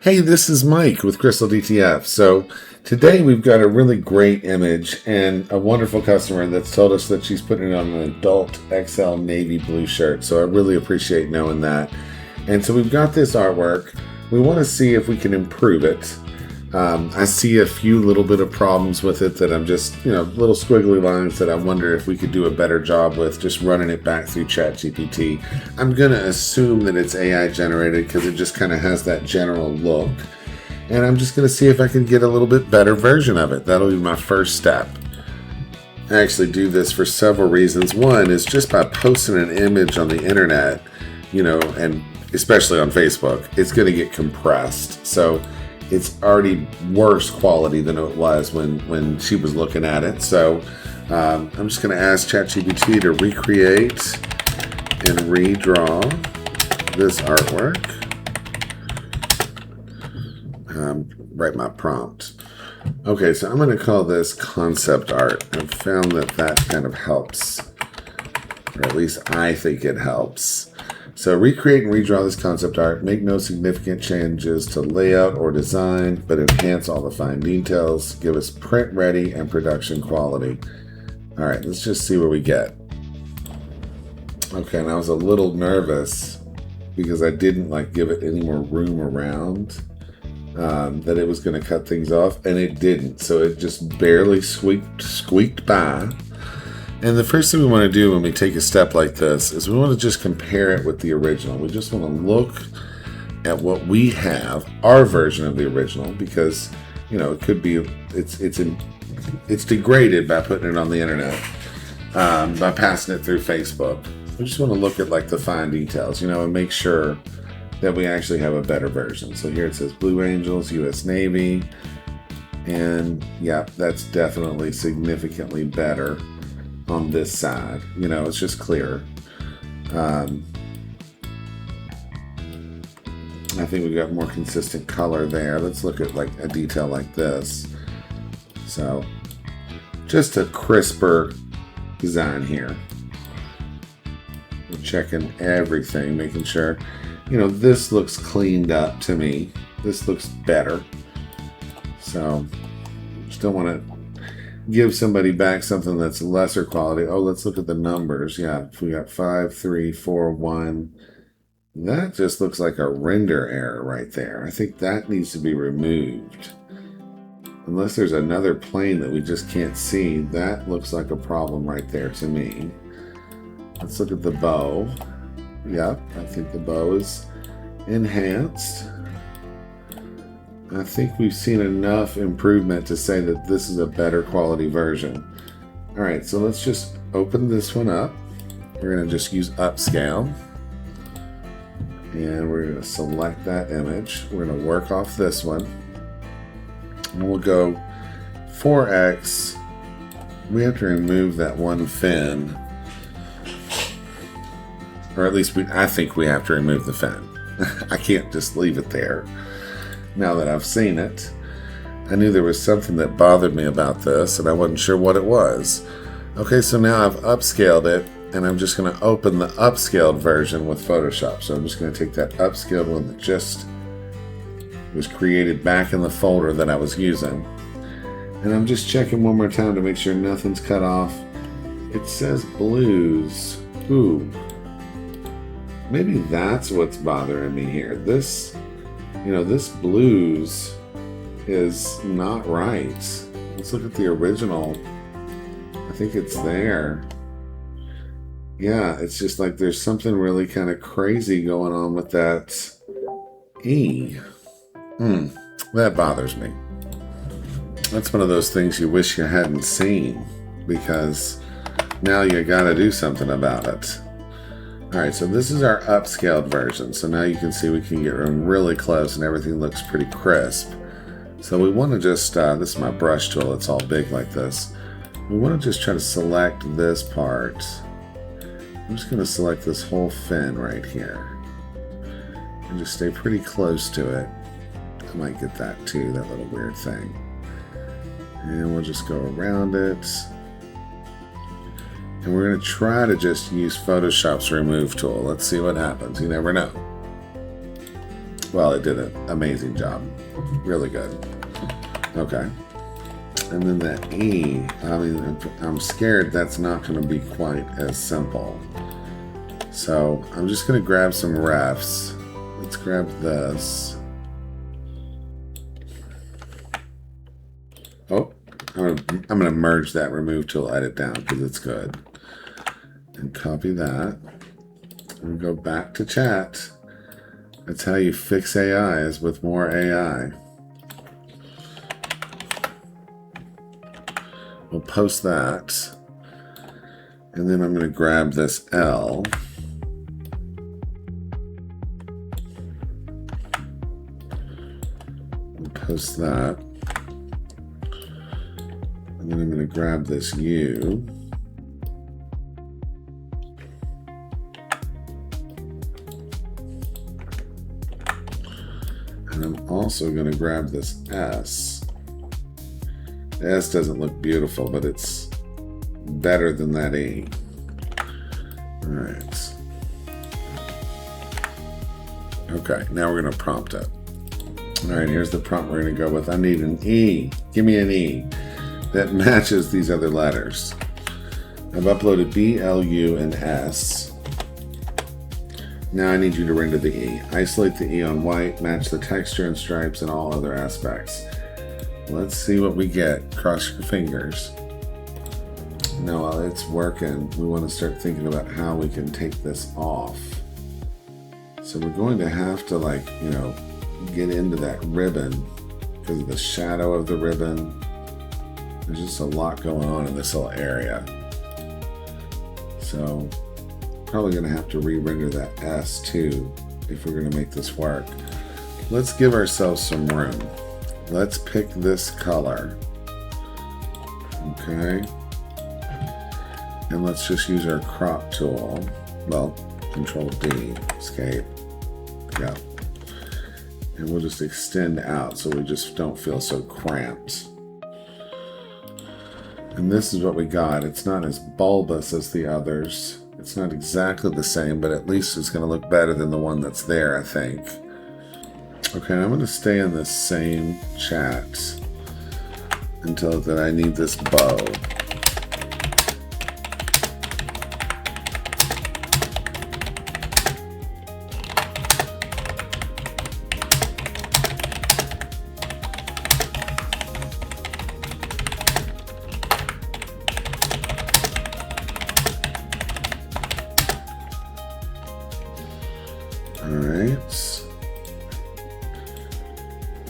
Hey, this is Mike with Crystal DTF. So today we've got a really great image and a wonderful customer that's told us that she's putting it on an adult XL navy blue shirt. So I really appreciate knowing that. And so we've got this artwork. We want to see if we can improve it. I see a few little bit of problems with it that I'm just, little squiggly lines that I wonder if we could do a better job with just running it back through ChatGPT. I'm going to assume that it's AI generated because it just kind of has that general look. And I'm just going to see if I can get a little bit better version of it. That'll be my first step. I actually do this for several reasons. One is just by posting an image on the internet, and especially on Facebook, it's going to get compressed. So it's already worse quality than it was when she was looking at it. So I'm just going to ask ChatGPT to recreate and redraw this artwork. Write my prompt. Okay, so I'm going to call this concept art. I've found that kind of helps, or at least I think it helps. So recreate and redraw this concept art. Make no significant changes to layout or design, but enhance all the fine details. Give us print ready and production quality. All right, let's just see where we get. Okay, and I was a little nervous because I didn't give it any more room around, that it was going to cut things off, and it didn't. So it just barely squeaked by. And the first thing we want to do when we take a step like this is we want to just compare it with the original. We just want to look at what we have, our version of the original, because it could be it's degraded by putting it on the internet, by passing it through Facebook. We just want to look at the fine details, and make sure that we actually have a better version. So here it says Blue Angels, U.S. Navy, and yeah, that's definitely significantly better on this side. It's just clearer. I think we've got more consistent color there. Let's look at a detail like this. So just a crisper design here. We're checking everything, making sure, this looks cleaned up to me. This looks better. So just don't want to give somebody back something that's lesser quality. Oh, let's look at the numbers. Yeah, if we got 5, 3, 4, 1. That just looks like a render error right there. I think that needs to be removed. Unless there's another plane that we just can't see, that looks like a problem right there to me. Let's look at the bow. Yep, I think the bow is enhanced. I think we've seen enough improvement to say that this is a better quality version. All right, so let's just open this one up. We're going to just use Upscale. And we're going to select that image. We're going to work off this one. And we'll go 4x. We have to remove that one fin. Or at least I think we have to remove the fin. I can't just leave it there. Now that I've seen it, I knew there was something that bothered me about this, and I wasn't sure what it was. Okay, so now I've upscaled it, and I'm just going to open the upscaled version with Photoshop. So I'm just going to take that upscaled one that just was created back in the folder that I was using. And I'm just checking one more time to make sure nothing's cut off. It says blues. Ooh. Maybe that's what's bothering me here. This blues is not right. Let's look at the original. I think it's there. Yeah, it's just there's something really kind of crazy going on with that E. That bothers me. That's one of those things you wish you hadn't seen, because now you gotta do something about it. Alright, so this is our upscaled version. So now you can see we can get really close and everything looks pretty crisp. So we want to just, this is my brush tool, it's all big like this. We want to just try to select this part. I'm just going to select this whole fin right here. And just stay pretty close to it. I might get that too, that little weird thing. And we'll just go around it. And we're going to try to just use Photoshop's remove tool. Let's see what happens. You never know. Well, it did an amazing job. Really good. Okay. And then the E, I mean, I'm scared that's not going to be quite as simple. So I'm just going to grab some refs. Let's grab this. Oh, I'm going to merge that remove tool, edit down because it's good. And copy that. And go back to chat. That's how you fix AIs with more AI. We'll post that. And then I'm going to grab this L. And post that. And then I'm going to grab this U. And I'm also going to grab this S. The S doesn't look beautiful, but it's better than that E. All right. Okay, now we're going to prompt it. All right, here's the prompt we're going to go with. I need an E. Give me an E that matches these other letters. I've uploaded B, L, U, and S. Now I need you to render the E. Isolate the E on white, match the texture and stripes and all other aspects. Let's see what we get. Cross your fingers. Now while it's working, we want to start thinking about how we can take this off. So we're going to have to, like, you know, get into that ribbon because of the shadow of the ribbon. There's just a lot going on in this little area. So probably going to have to re-render that S too if we're going to make this work. Let's give ourselves some room. Let's pick this color. Okay. And let's just use our crop tool. Well, Control D, escape. Yeah. And we'll just extend out so we just don't feel so cramped. And this is what we got. It's not as bulbous as the others. It's not exactly the same, but at least it's going to look better than the one that's there, I think. Okay, I'm going to stay in this same chat until that I need this bow.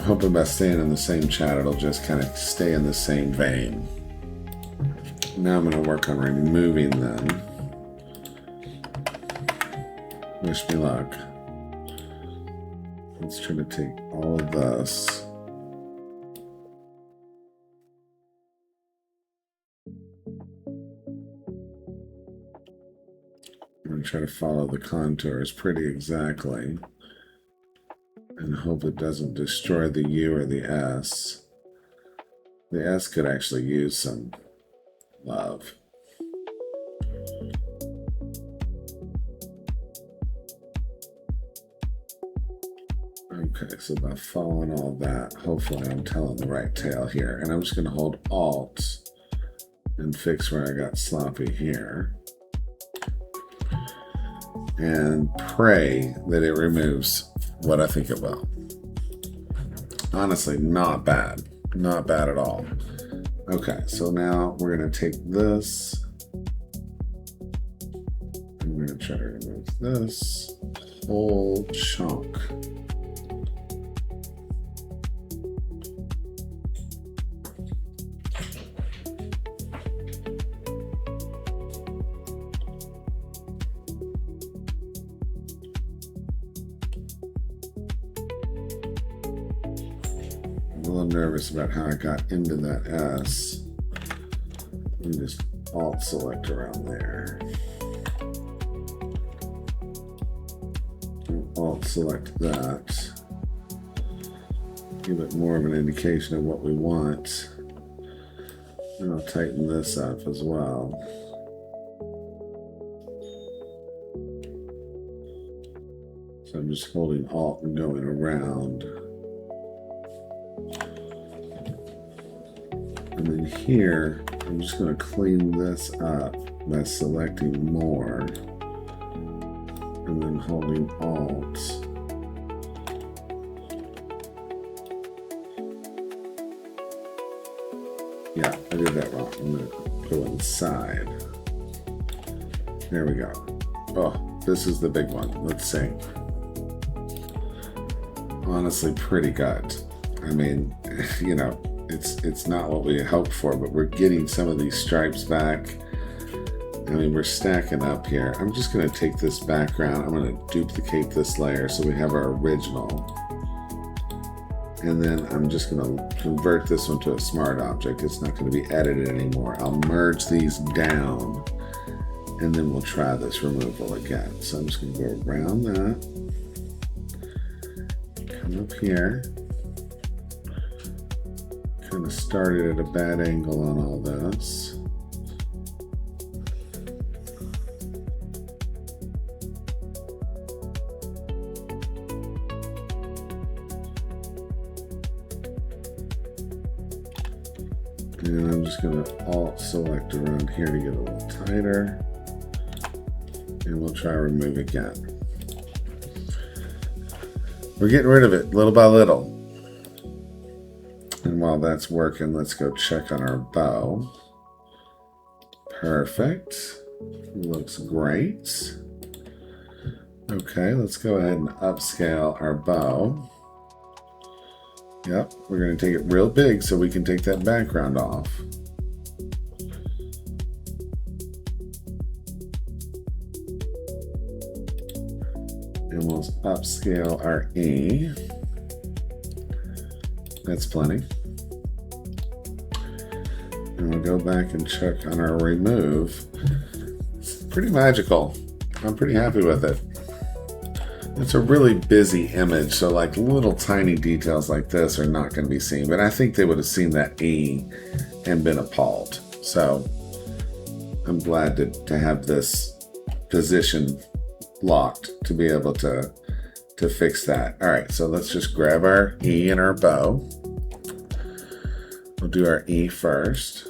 Hoping by staying in the same chat, it'll just kind of stay in the same vein. Now I'm going to work on removing them. Wish me luck. Let's try to take all of this. I'm going to try to follow the contours pretty exactly. And hope it doesn't destroy the U or the S. The S could actually use some love. Okay, so by following all that, hopefully I'm telling the right tale here. And I'm just going to hold Alt and fix where I got sloppy here. And pray that it removes what I think it will. Honestly, not bad. Not bad at all. Okay, so now we're going to take this. I'm going to try to remove this whole chunk. A little nervous about how I got into that S. Let me just Alt select around there. And Alt select that. Give it more of an indication of what we want. And I'll tighten this up as well. So I'm just holding Alt and going around. And then here, I'm just going to clean this up by selecting more and then holding Alt. Yeah, I did that wrong. I'm going to go inside. There we go. Oh, this is the big one. Let's see. Honestly, pretty good. I mean, you know, it's not what we had hoped for, but we're getting some of these stripes back. I mean, we're stacking up here. I'm just going to take this background. I'm going to duplicate this layer so we have our original. And then I'm just going to convert this one to a smart object. It's not going to be edited anymore. I'll merge these down, and then we'll try this removal again. So I'm just going to go around that. Come up here. Kind of started at a bad angle on all this. And I'm just going to Alt select around here to get a little tighter. And we'll try remove again. We're getting rid of it little by little. And while that's working, let's go check on our bow. Perfect. Looks great. Okay, let's go ahead and upscale our bow. Yep, we're going to take it real big so we can take that background off. And we'll upscale our E. That's plenty. And we'll go back and check on our remove. It's pretty magical. I'm pretty happy with it. It's a really busy image, so like little tiny details like this are not going to be seen. But I think they would have seen that E and been appalled. So I'm glad to have this position locked to be able to fix that. All right, so let's just grab our E and our bow. We'll do our E first.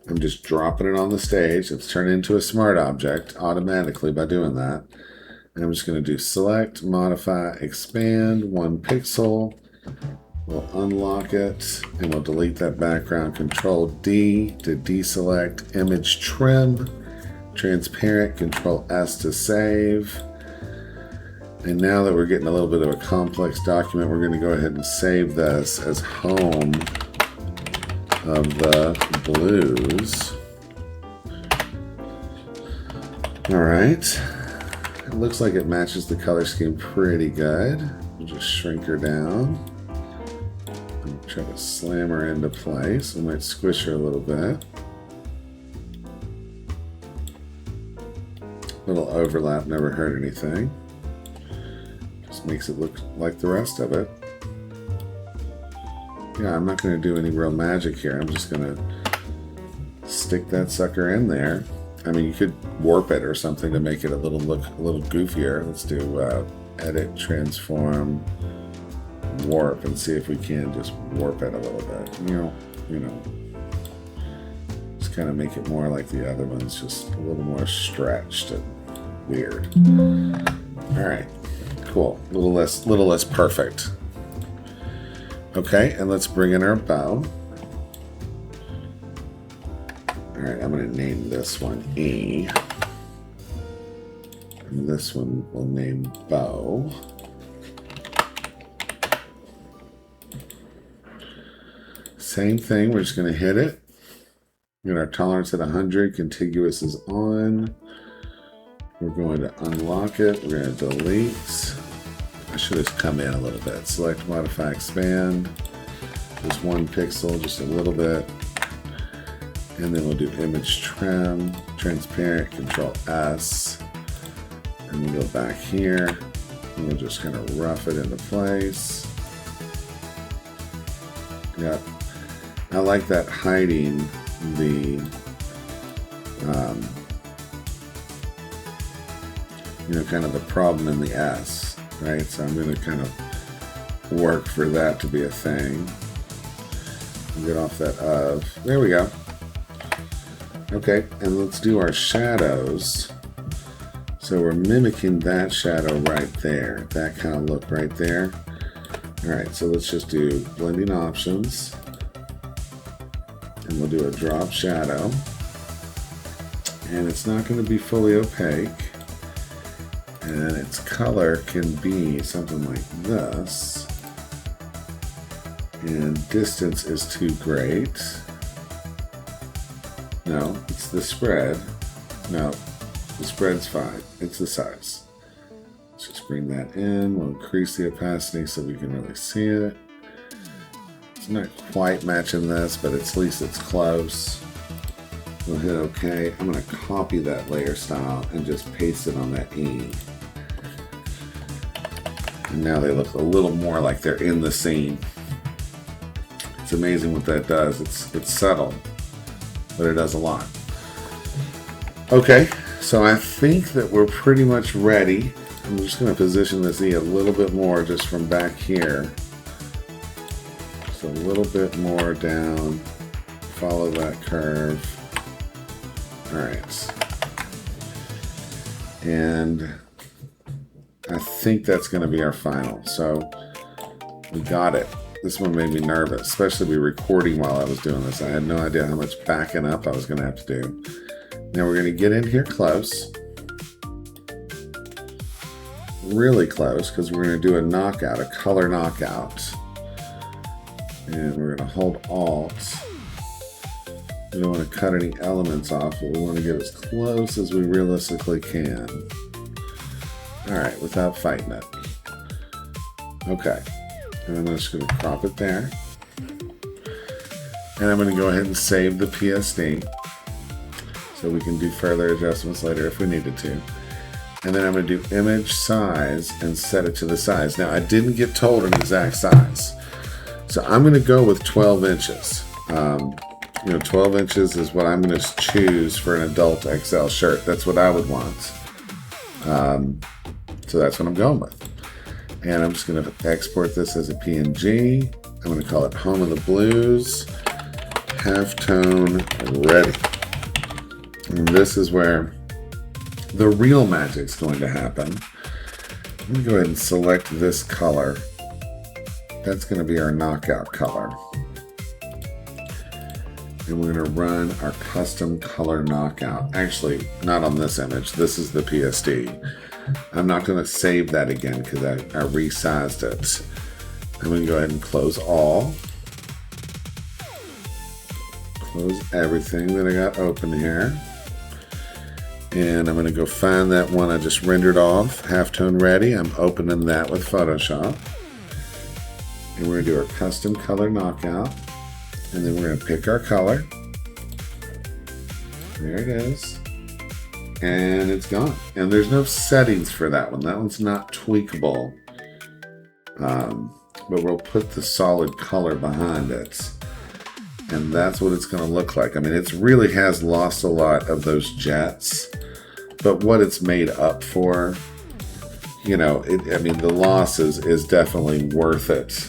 I'm just dropping it on the stage. It's turned into a smart object automatically by doing that. And I'm just going to do select, modify, expand, 1 pixel. We'll unlock it and we'll delete that background. Control D to deselect, image trim, transparent, Control S to save. And now that we're getting a little bit of a complex document, we're going to go ahead and save this as home of the blues. All right. It looks like it matches the color scheme pretty good. We'll just shrink her down and try to slam her into place. We might squish her a little bit. A little overlap never hurt anything. Just makes it look like the rest of it. Yeah, I'm not going to do any real magic here. I'm just going to stick that sucker in there. I mean, you could warp it or something to make it look a little goofier. Let's do edit, transform, warp, and see if we can just warp it a little bit. You know, just kind of make it more like the other ones, just a little more stretched and weird. All right, cool. A little less perfect. Okay, and let's bring in our bow. All right, I'm going to name this one E. And this one we'll name bow. Same thing, we're just going to hit it. Get our tolerance at 100, contiguous is on. We're going to unlock it, we're going to delete. I should have come in a little bit. Select, modify, expand. Just 1 pixel, just a little bit. And then we'll do image trim, transparent, Control S. And we'll go back here. And we'll just kind of rough it into place. Yep. I like that hiding you know, kind of the problem in the S, right? So I'm going to kind of work for that to be a thing. Get off that of. There we go. Okay, and let's do our shadows. So we're mimicking that shadow right there. That kind of look right there. All right, so let's just do blending options. And we'll do a drop shadow. And it's not going to be fully opaque. And its color can be something like this. And distance is too great. No, it's the spread. No, the spread's fine. It's the size. Let's just bring that in. We'll increase the opacity so we can really see it. It's not quite matching this, but at least it's close. We'll hit OK. I'm going to copy that layer style and just paste it on that E. And now they look a little more like they're in the scene. It's amazing what that does. It's subtle, but it does a lot. Okay, so I think that we're pretty much ready. I'm just going to position this E a little bit more just from back here. Just a little bit more down. Follow that curve. All right. And I think that's going to be our final. So we got it. This one made me nervous, especially be recording while I was doing this. I had no idea how much backing up I was going to have to do. Now we're going to get in here close. Really close, because we're going to do a knockout, a color knockout. And we're going to hold Alt. We don't want to cut any elements off, but we want to get as close as we realistically can. All right, without fighting it. Okay, and I'm just going to crop it there. And I'm going to go ahead and save the PSD, so we can do further adjustments later if we needed to. And then I'm going to do image size and set it to the size. Now, I didn't get told an exact size, so I'm going to go with 12 inches. 12 inches is what I'm going to choose for an adult XL shirt. That's what I would want. So that's what I'm going with. And I'm just going to export this as a PNG. I'm going to call it Home of the Blues, halftone ready. And this is where the real magic's going to happen. I'm going to go ahead and select this color. That's going to be our knockout color. And we're going to run our custom color knockout. Actually, not on this image. This is the PSD. I'm not going to save that again because I resized it. I'm going to go ahead and close all. Close everything that I got open here. And I'm going to go find that one I just rendered off, halftone ready. I'm opening that with Photoshop. And we're going to do our custom color knockout. And then we're going to pick our color. There it is. And it's gone. And there's no settings for that one. That one's not tweakable. But we'll put the solid color behind it. And that's what it's going to look like. I mean, it really has lost a lot of those jets. But what it's made up for, the loss is definitely worth it.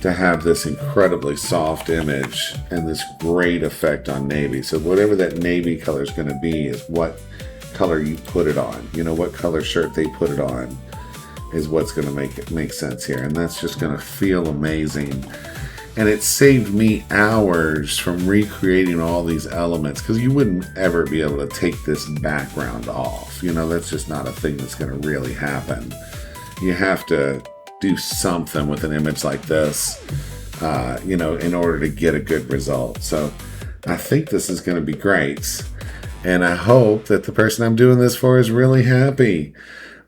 To have this incredibly soft image and this great effect on navy. So whatever that navy color is going to be is what color you put it on. What color shirt they put it on is what's going to make sense here. And that's just going to feel amazing. And it saved me hours from recreating all these elements because you wouldn't ever be able to take this background off. That's just not a thing that's going to really happen. You have to do something with an image like this, in order to get a good result. So I think this is going to be great. And I hope that the person I'm doing this for is really happy.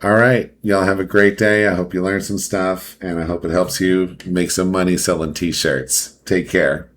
All right. Y'all have a great day. I hope you learned some stuff and I hope it helps you make some money selling t-shirts. Take care.